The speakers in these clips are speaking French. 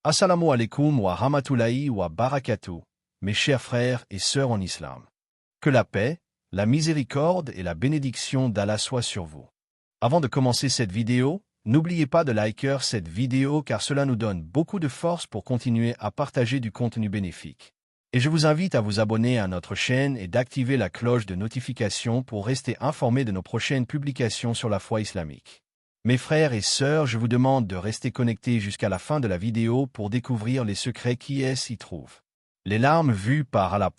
Assalamu alaikum wa rahmatullahi wa barakatuh, mes chers frères et sœurs en islam. Que la paix, la miséricorde et la bénédiction d'Allah soient sur vous. Avant de commencer cette vidéo, n'oubliez pas de liker cette vidéo car cela nous donne beaucoup de force pour continuer à partager du contenu bénéfique. Et je vous invite à vous abonner à notre chaîne et d'activer la cloche de notification pour rester informé de nos prochaines publications sur la foi islamique. Mes frères et sœurs, je vous demande de rester connectés jusqu'à la fin de la vidéo pour découvrir les secrets qui s'y trouvent. Les larmes vues par Allah.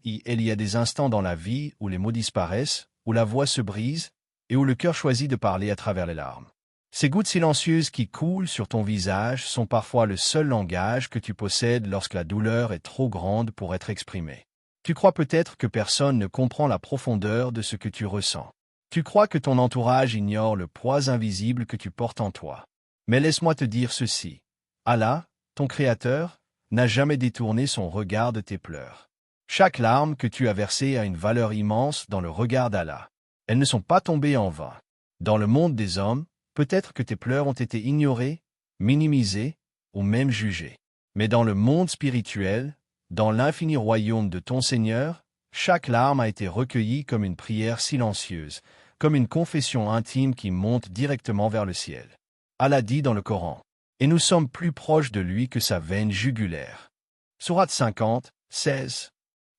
Il y a des instants dans la vie où les mots disparaissent, où la voix se brise, et où le cœur choisit de parler à travers les larmes. Ces gouttes silencieuses qui coulent sur ton visage sont parfois le seul langage que tu possèdes lorsque la douleur est trop grande pour être exprimée. Tu crois peut-être que personne ne comprend la profondeur de ce que tu ressens. Tu crois que ton entourage ignore le poids invisible que tu portes en toi. Mais laisse-moi te dire ceci. Allah, ton Créateur, n'a jamais détourné son regard de tes pleurs. Chaque larme que tu as versée a une valeur immense dans le regard d'Allah. Elles ne sont pas tombées en vain. Dans le monde des hommes, peut-être que tes pleurs ont été ignorés, minimisés ou même jugés. Mais dans le monde spirituel, dans l'infini royaume de ton Seigneur, chaque larme a été recueillie comme une prière silencieuse, comme une confession intime qui monte directement vers le ciel. Allah dit dans le Coran, « Et nous sommes plus proches de lui que sa veine jugulaire. » Sourate 50, 16.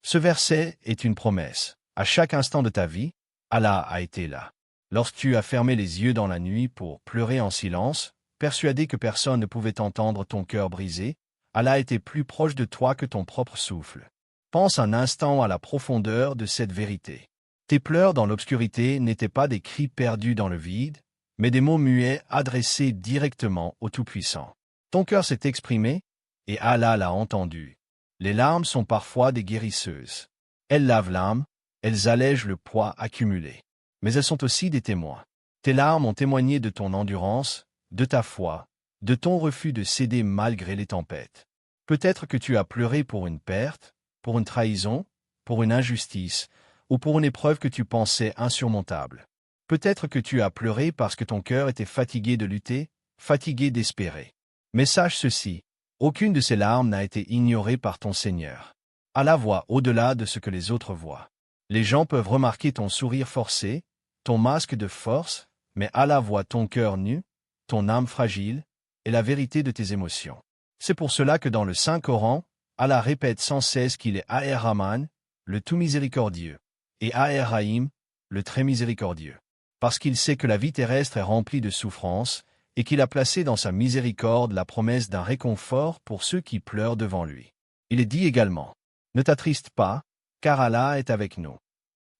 Ce verset est une promesse. À chaque instant de ta vie, Allah a été là. Lorsque tu as fermé les yeux dans la nuit pour pleurer en silence, persuadé que personne ne pouvait entendre ton cœur brisé, Allah était plus proche de toi que ton propre souffle. Pense un instant à la profondeur de cette vérité. Tes pleurs dans l'obscurité n'étaient pas des cris perdus dans le vide, mais des mots muets adressés directement au Tout-Puissant. Ton cœur s'est exprimé, et Allah l'a entendu. Les larmes sont parfois des guérisseuses. Elles lavent l'âme, elles allègent le poids accumulé. Mais elles sont aussi des témoins. Tes larmes ont témoigné de ton endurance, de ta foi, de ton refus de céder malgré les tempêtes. Peut-être que tu as pleuré pour une perte, pour une trahison, pour une injustice, ou pour une épreuve que tu pensais insurmontable. Peut-être que tu as pleuré parce que ton cœur était fatigué de lutter, fatigué d'espérer. Mais sache ceci, aucune de ces larmes n'a été ignorée par ton Seigneur. Allah voit au-delà de ce que les autres voient. Les gens peuvent remarquer ton sourire forcé, ton masque de force, mais Allah voit ton cœur nu, ton âme fragile, et la vérité de tes émotions. C'est pour cela que dans le Saint-Coran, Allah répète sans cesse qu'il est Ar-Rahman, le tout miséricordieux, et Ar-Rahim, le très miséricordieux. Parce qu'il sait que la vie terrestre est remplie de souffrances, et qu'il a placé dans sa miséricorde la promesse d'un réconfort pour ceux qui pleurent devant lui. Il est dit également, « Ne t'attriste pas, car Allah est avec nous. »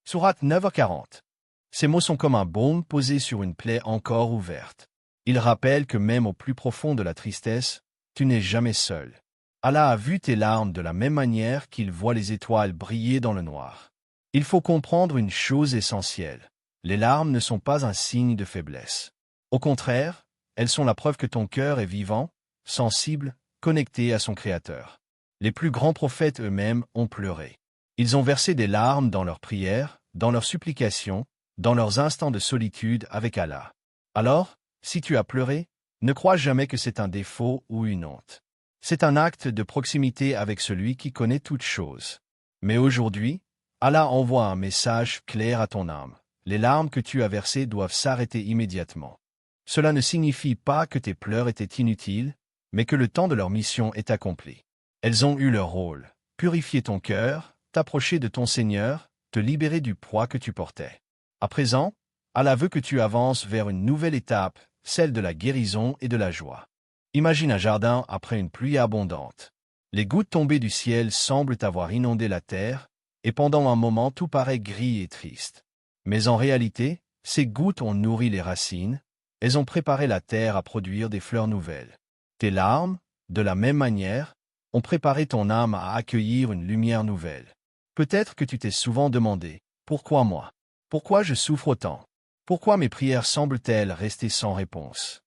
Sourate 9:40. Ces mots sont comme un baume posé sur une plaie encore ouverte. Ils rappellent que même au plus profond de la tristesse, tu n'es jamais seul. Allah a vu tes larmes de la même manière qu'il voit les étoiles briller dans le noir. Il faut comprendre une chose essentielle. Les larmes ne sont pas un signe de faiblesse. Au contraire, elles sont la preuve que ton cœur est vivant, sensible, connecté à son Créateur. Les plus grands prophètes eux-mêmes ont pleuré. Ils ont versé des larmes dans leurs prières, dans leurs supplications, dans leurs instants de solitude avec Allah. Alors, si tu as pleuré, ne crois jamais que c'est un défaut ou une honte. C'est un acte de proximité avec celui qui connaît toutes choses. Mais aujourd'hui, Allah envoie un message clair à ton âme. Les larmes que tu as versées doivent s'arrêter immédiatement. Cela ne signifie pas que tes pleurs étaient inutiles, mais que le temps de leur mission est accompli. Elles ont eu leur rôle, purifier ton cœur, t'approcher de ton Seigneur, te libérer du poids que tu portais. À présent, Allah veut que tu avances vers une nouvelle étape, celle de la guérison et de la joie. Imagine un jardin après une pluie abondante. Les gouttes tombées du ciel semblent avoir inondé la terre, et pendant un moment tout paraît gris et triste. Mais en réalité, ces gouttes ont nourri les racines, elles ont préparé la terre à produire des fleurs nouvelles. Tes larmes, de la même manière, ont préparé ton âme à accueillir une lumière nouvelle. Peut-être que tu t'es souvent demandé, pourquoi moi? Pourquoi je souffre autant? Pourquoi mes prières semblent-elles rester sans réponse?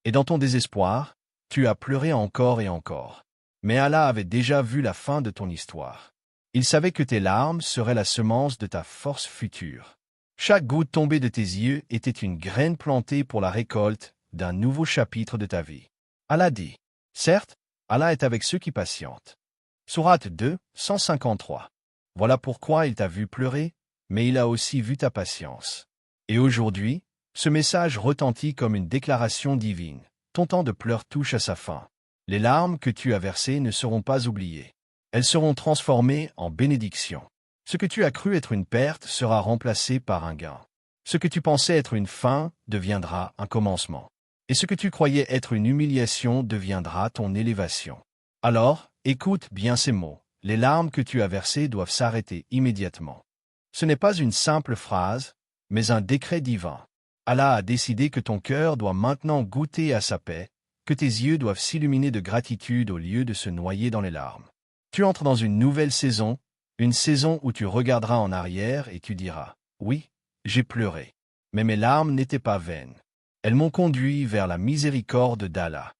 Et dans ton désespoir, tu as pleuré encore et encore. Mais Allah avait déjà vu la fin de ton histoire. Il savait que tes larmes seraient la semence de ta force future. Chaque goutte tombée de tes yeux était une graine plantée pour la récolte d'un nouveau chapitre de ta vie. Allah dit, certes, Allah est avec ceux qui patientent. Sourate 2, 153. Voilà pourquoi il t'a vu pleurer, mais il a aussi vu ta patience. Et aujourd'hui, ce message retentit comme une déclaration divine. Ton temps de pleurs touche à sa fin. Les larmes que tu as versées ne seront pas oubliées. Elles seront transformées en bénédictions. Ce que tu as cru être une perte sera remplacé par un gain. Ce que tu pensais être une fin deviendra un commencement. Et ce que tu croyais être une humiliation deviendra ton élévation. Alors, écoute bien ces mots. Les larmes que tu as versées doivent s'arrêter immédiatement. Ce n'est pas une simple phrase, mais un décret divin. Allah a décidé que ton cœur doit maintenant goûter à sa paix, que tes yeux doivent s'illuminer de gratitude au lieu de se noyer dans les larmes. Tu entres dans une nouvelle saison, une saison où tu regarderas en arrière et tu diras « Oui, j'ai pleuré, mais mes larmes n'étaient pas vaines. Elles m'ont conduit vers la miséricorde d'Allah. »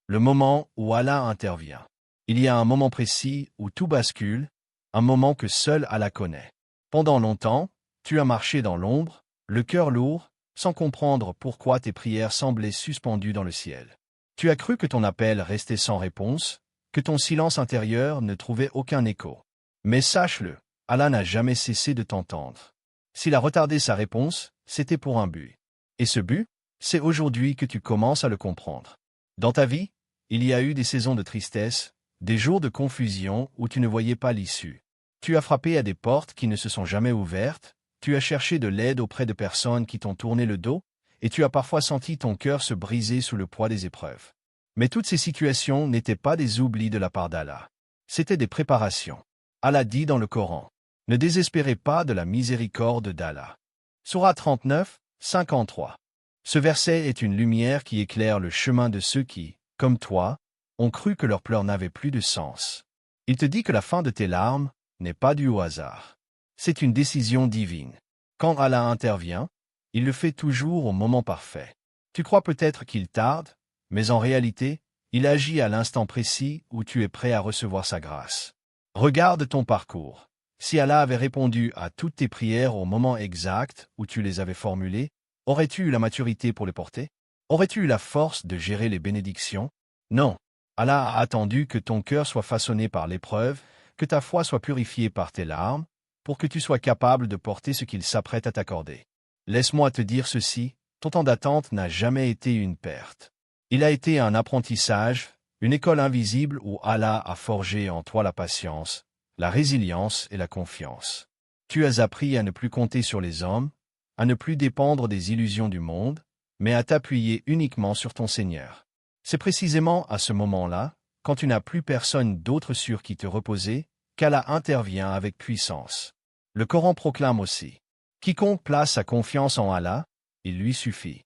Le moment où Allah intervient. Il y a un moment précis où tout bascule, un moment que seul Allah connaît. Pendant longtemps, tu as marché dans l'ombre, le cœur lourd, sans comprendre pourquoi tes prières semblaient suspendues dans le ciel. Tu as cru que ton appel restait sans réponse, que ton silence intérieur ne trouvait aucun écho. Mais sache-le, Allah n'a jamais cessé de t'entendre. S'il a retardé sa réponse, c'était pour un but. Et ce but, c'est aujourd'hui que tu commences à le comprendre. Dans ta vie, il y a eu des saisons de tristesse, des jours de confusion où tu ne voyais pas l'issue. Tu as frappé à des portes qui ne se sont jamais ouvertes, tu as cherché de l'aide auprès de personnes qui t'ont tourné le dos, et tu as parfois senti ton cœur se briser sous le poids des épreuves. Mais toutes ces situations n'étaient pas des oublis de la part d'Allah. C'étaient des préparations. Allah dit dans le Coran, « Ne désespérez pas de la miséricorde d'Allah. » Sourate 39, 53. Ce verset est une lumière qui éclaire le chemin de ceux qui, comme toi, ont cru que leurs pleurs n'avaient plus de sens. Il te dit que la fin de tes larmes n'est pas due au hasard. C'est une décision divine. Quand Allah intervient, il le fait toujours au moment parfait. Tu crois peut-être qu'il tarde, mais en réalité, il agit à l'instant précis où tu es prêt à recevoir sa grâce. Regarde ton parcours. Si Allah avait répondu à toutes tes prières au moment exact où tu les avais formulées, aurais-tu eu la maturité pour les porter? Aurais-tu eu la force de gérer les bénédictions? Non. Allah a attendu que ton cœur soit façonné par l'épreuve, que ta foi soit purifiée par tes larmes, pour que tu sois capable de porter ce qu'il s'apprête à t'accorder. Laisse-moi te dire ceci, ton temps d'attente n'a jamais été une perte. Il a été un apprentissage, une école invisible où Allah a forgé en toi la patience, la résilience et la confiance. Tu as appris à ne plus compter sur les hommes, à ne plus dépendre des illusions du monde, mais à t'appuyer uniquement sur ton Seigneur. C'est précisément à ce moment-là, quand tu n'as plus personne d'autre sur qui te reposer, qu'Allah intervient avec puissance. Le Coran proclame aussi, « Quiconque place sa confiance en Allah, il lui suffit. »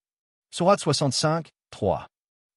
Sourate 65, 3.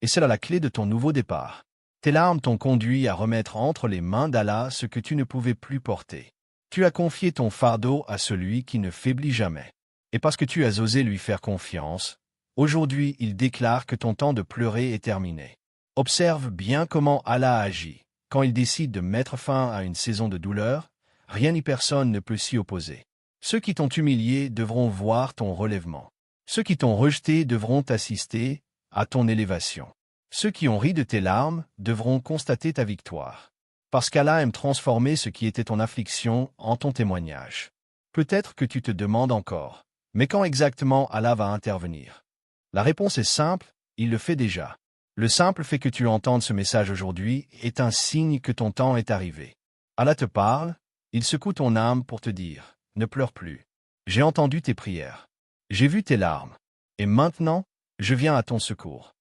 Et c'est là la clé de ton nouveau départ. Tes larmes t'ont conduit à remettre entre les mains d'Allah ce que tu ne pouvais plus porter. Tu as confié ton fardeau à celui qui ne faiblit jamais. Et parce que tu as osé lui faire confiance, aujourd'hui il déclare que ton temps de pleurer est terminé. Observe bien comment Allah agit. Quand il décide de mettre fin à une saison de douleur, rien ni personne ne peut s'y opposer. Ceux qui t'ont humilié devront voir ton relèvement. Ceux qui t'ont rejeté devront assister à ton élévation. Ceux qui ont ri de tes larmes devront constater ta victoire. Parce qu'Allah aime transformer ce qui était ton affliction en ton témoignage. Peut-être que tu te demandes encore, mais quand exactement Allah va intervenir? La réponse est simple, il le fait déjà. Le simple fait que tu entendes ce message aujourd'hui est un signe que ton temps est arrivé. Allah te parle, il secoue ton âme pour te dire, ne pleure plus. J'ai entendu tes prières. J'ai vu tes larmes. Et maintenant, je viens à ton secours.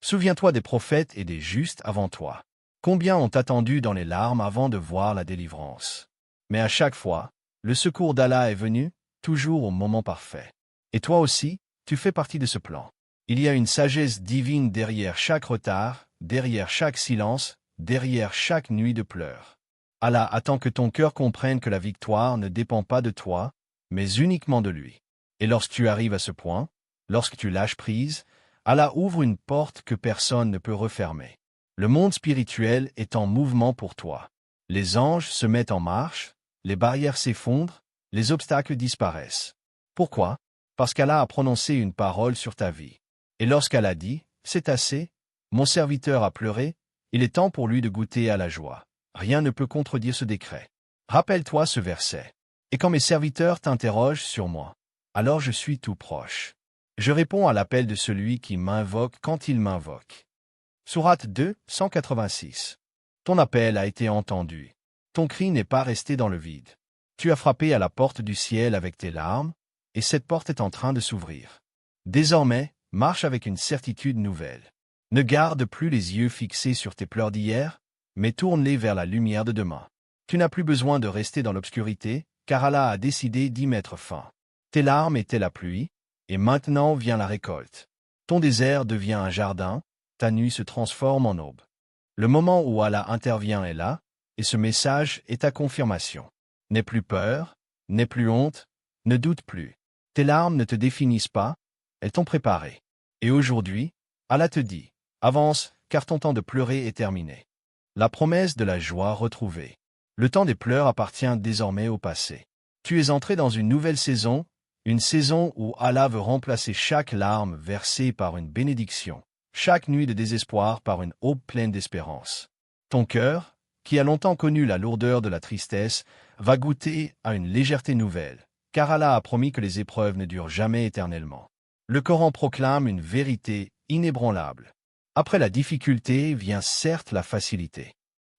Souviens-toi des prophètes et des justes avant toi. Combien ont attendu dans les larmes avant de voir la délivrance? Mais à chaque fois, le secours d'Allah est venu, toujours au moment parfait. Et toi aussi, tu fais partie de ce plan. Il y a une sagesse divine derrière chaque retard, derrière chaque silence, derrière chaque nuit de pleurs. Allah attend que ton cœur comprenne que la victoire ne dépend pas de toi, mais uniquement de lui. Et lorsque tu arrives à ce point, lorsque tu lâches prise, Allah ouvre une porte que personne ne peut refermer. Le monde spirituel est en mouvement pour toi. Les anges se mettent en marche, les barrières s'effondrent, les obstacles disparaissent. Pourquoi? Parce qu'Allah a prononcé une parole sur ta vie. Et lorsqu'Allah dit, « C'est assez, mon serviteur a pleuré », Il est temps pour lui de goûter à la joie. Rien ne peut contredire ce décret. Rappelle-toi ce verset. Et quand mes serviteurs t'interrogent sur moi, alors je suis tout proche. Je réponds à l'appel de celui qui m'invoque quand il m'invoque. Sourate 2, 186. Ton appel a été entendu. Ton cri n'est pas resté dans le vide. Tu as frappé à la porte du ciel avec tes larmes, et cette porte est en train de s'ouvrir. Désormais, marche avec une certitude nouvelle. Ne garde plus les yeux fixés sur tes pleurs d'hier, mais tourne-les vers la lumière de demain. Tu n'as plus besoin de rester dans l'obscurité, car Allah a décidé d'y mettre fin. Tes larmes étaient la pluie, et maintenant vient la récolte. Ton désert devient un jardin, ta nuit se transforme en aube. Le moment où Allah intervient est là, et ce message est ta confirmation. N'aie plus peur, n'aie plus honte, ne doute plus. Tes larmes ne te définissent pas, elles t'ont préparé. Et aujourd'hui, Allah te dit, avance, car ton temps de pleurer est terminé. La promesse de la joie retrouvée. Le temps des pleurs appartient désormais au passé. Tu es entré dans une nouvelle saison, une saison où Allah veut remplacer chaque larme versée par une bénédiction, chaque nuit de désespoir par une aube pleine d'espérance. Ton cœur, qui a longtemps connu la lourdeur de la tristesse, va goûter à une légèreté nouvelle, car Allah a promis que les épreuves ne durent jamais éternellement. Le Coran proclame une vérité inébranlable. Après la difficulté vient certes la facilité.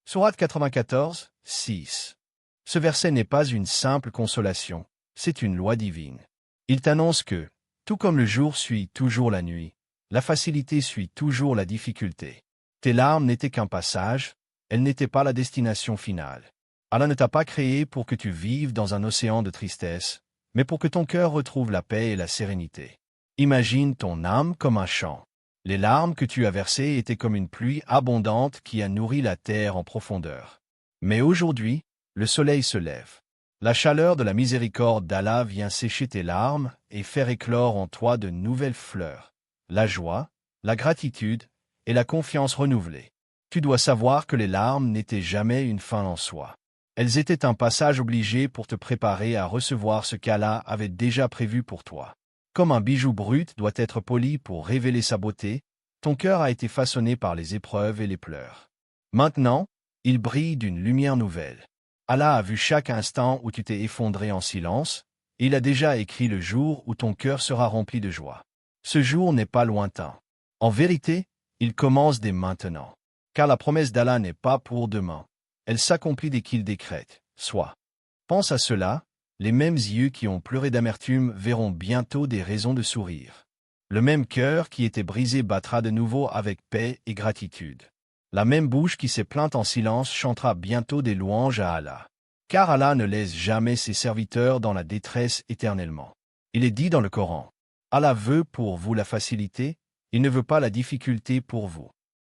Sourate 94, 6. Ce verset n'est pas une simple consolation, c'est une loi divine. Il t'annonce que, tout comme le jour suit toujours la nuit, la facilité suit toujours la difficulté. Tes larmes n'étaient qu'un passage, elles n'étaient pas la destination finale. Allah ne t'a pas créé pour que tu vives dans un océan de tristesse, mais pour que ton cœur retrouve la paix et la sérénité. Imagine ton âme comme un champ. Les larmes que tu as versées étaient comme une pluie abondante qui a nourri la terre en profondeur. Mais aujourd'hui, le soleil se lève. La chaleur de la miséricorde d'Allah vient sécher tes larmes et faire éclore en toi de nouvelles fleurs. La joie, la gratitude et la confiance renouvelée. Tu dois savoir que les larmes n'étaient jamais une fin en soi. Elles étaient un passage obligé pour te préparer à recevoir ce qu'Allah avait déjà prévu pour toi. Comme un bijou brut doit être poli pour révéler sa beauté, ton cœur a été façonné par les épreuves et les pleurs. Maintenant, il brille d'une lumière nouvelle. Allah a vu chaque instant où tu t'es effondré en silence, et il a déjà écrit le jour où ton cœur sera rempli de joie. Ce jour n'est pas lointain. En vérité, il commence dès maintenant. Car la promesse d'Allah n'est pas pour demain. Elle s'accomplit dès qu'il décrète. Soit. Pense à cela, les mêmes yeux qui ont pleuré d'amertume verront bientôt des raisons de sourire. Le même cœur qui était brisé battra de nouveau avec paix et gratitude. La même bouche qui s'est plainte en silence chantera bientôt des louanges à Allah. Car Allah ne laisse jamais ses serviteurs dans la détresse éternellement. Il est dit dans le Coran, Allah veut pour vous la facilité, il ne veut pas la difficulté pour vous.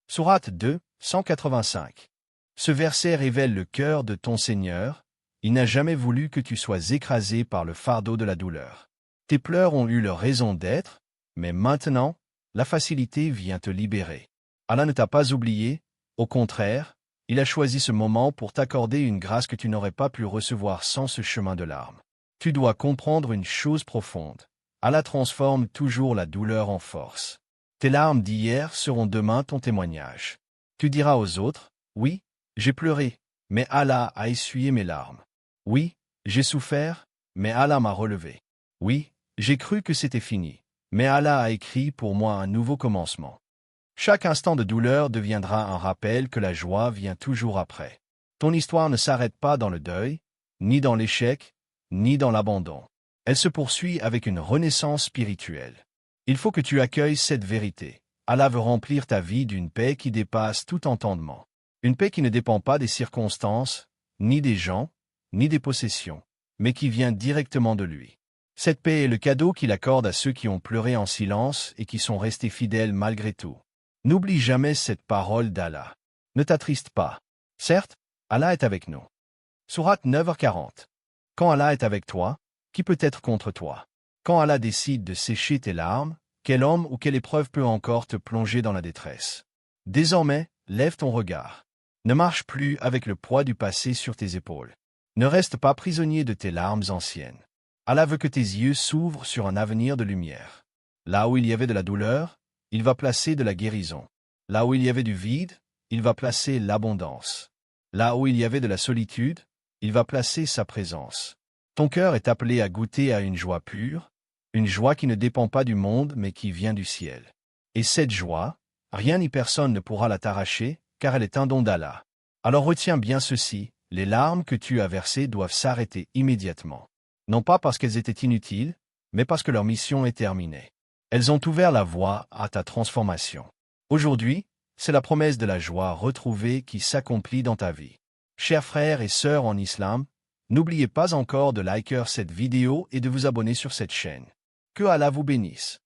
Sourate 2, 185. Ce verset révèle le cœur de ton Seigneur, il n'a jamais voulu que tu sois écrasé par le fardeau de la douleur. Tes pleurs ont eu leur raison d'être, mais maintenant, la facilité vient te libérer. Allah ne t'a pas oublié, au contraire, il a choisi ce moment pour t'accorder une grâce que tu n'aurais pas pu recevoir sans ce chemin de larmes. Tu dois comprendre une chose profonde. Allah transforme toujours la douleur en force. Tes larmes d'hier seront demain ton témoignage. Tu diras aux autres, oui, j'ai pleuré, mais Allah a essuyé mes larmes. Oui, j'ai souffert, mais Allah m'a relevé. Oui, j'ai cru que c'était fini, mais Allah a écrit pour moi un nouveau commencement. Chaque instant de douleur deviendra un rappel que la joie vient toujours après. Ton histoire ne s'arrête pas dans le deuil, ni dans l'échec, ni dans l'abandon. Elle se poursuit avec une renaissance spirituelle. Il faut que tu accueilles cette vérité. Allah veut remplir ta vie d'une paix qui dépasse tout entendement. Une paix qui ne dépend pas des circonstances, ni des gens, ni des possessions, mais qui vient directement de lui. Cette paix est le cadeau qu'il accorde à ceux qui ont pleuré en silence et qui sont restés fidèles malgré tout. N'oublie jamais cette parole d'Allah. Ne t'attriste pas. Certes, Allah est avec nous. Sourate 9h40. Quand Allah est avec toi, qui peut être contre toi? Quand Allah décide de sécher tes larmes, quel homme ou quelle épreuve peut encore te plonger dans la détresse? Désormais, lève ton regard. Ne marche plus avec le poids du passé sur tes épaules. Ne reste pas prisonnier de tes larmes anciennes. Allah veut que tes yeux s'ouvrent sur un avenir de lumière. Là où il y avait de la douleur, il va placer de la guérison. Là où il y avait du vide, il va placer l'abondance. Là où il y avait de la solitude, il va placer sa présence. Ton cœur est appelé à goûter à une joie pure, une joie qui ne dépend pas du monde mais qui vient du ciel. Et cette joie, rien ni personne ne pourra la t'arracher, car elle est un don d'Allah. Alors retiens bien ceci, les larmes que tu as versées doivent s'arrêter immédiatement. Non pas parce qu'elles étaient inutiles, mais parce que leur mission est terminée. Elles ont ouvert la voie à ta transformation. Aujourd'hui, c'est la promesse de la joie retrouvée qui s'accomplit dans ta vie. Chers frères et sœurs en islam, n'oubliez pas encore de liker cette vidéo et de vous abonner sur cette chaîne. Que Allah vous bénisse.